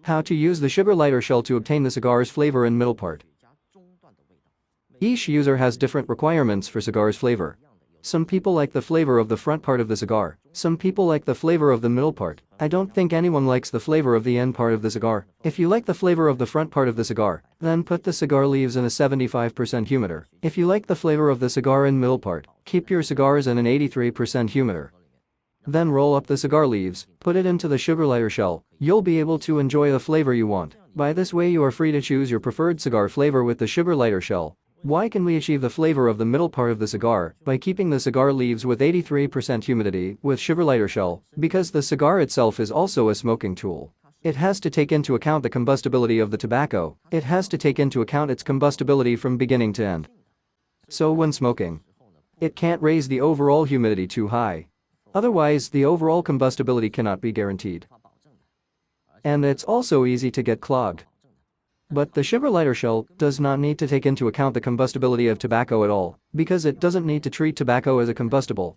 How to use the sugar lighter shell to obtain the cigar's flavor and middle part. Each user has different requirements for cigar's flavor. Some people like the flavor of the front part of the cigar. Some people like the flavor of the middle part. I don't think anyone likes the flavor of the end part of the cigar. If you like the flavor of the front part of the cigar, then put the cigar leaves in a 75% humidor. If you like the flavor of the cigar and middle part, keep your cigars in an 83% humidor. Then roll up the cigar leaves, put it into the sugar lighter shell. You'll be able to enjoy the flavor you want. By this way you are free to choose your preferred cigar flavor with the sugar lighter shell. Why can we achieve the flavor of the middle part of the cigar? By keeping the cigar leaves with 83% humidity with sugar lighter shell, because the cigar itself is also a smoking tool. It has to take into account the combustibility of the tobacco. It has to take into account its combustibility from beginning to end. So when smoking, it can't raise the overall humidity too high. Otherwise, the overall combustibility cannot be guaranteed. And it's also easy to get clogged. But the sugar lighter shell does not need to take into account the combustibility of tobacco at all, because it doesn't need to treat tobacco as a combustible.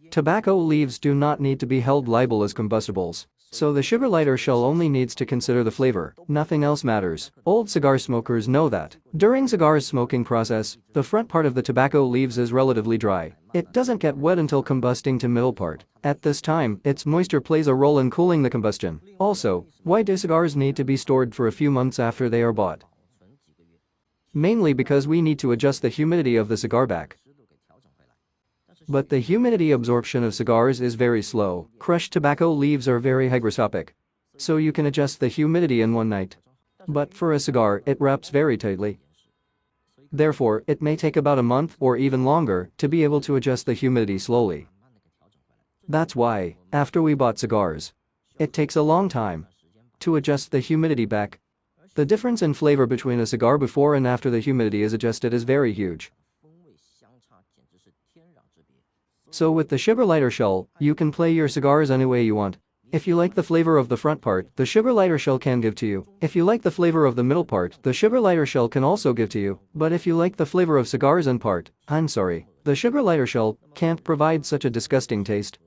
Tobacco leaves do not need to be held liable as combustibles. So the sugar lighter shell only needs to consider the flavor, nothing else matters. Old cigar smokers know that. During cigar's smoking process, the front part of the tobacco leaves is relatively dry. It doesn't get wet until combusting to middle part. At this time, its moisture plays a role in cooling the combustion. Also, why do cigars need to be stored for a few months after they are bought? Mainly because we need to adjust the humidity of the cigar back. But the humidity absorption of cigars is very slow. Crushed tobacco leaves are very hygroscopic. So you can adjust the humidity in one night. But for a cigar, it wraps very tightly. Therefore, it may take about a month or even longer to be able to adjust the humidity slowly. That's why, after we bought cigars, it takes a long time to adjust the humidity back. The difference in flavor between a cigar before and after the humidity is adjusted is very huge. So with the sugar lighter shell, you can play your cigars any way you want. If you like the flavor of the front part, the sugar lighter shell can give to you. If you like the flavor of the middle part, the sugar lighter shell can also give to you. But if you like the flavor of cigars and part, I'm sorry, the sugar lighter shell can't provide such a disgusting taste.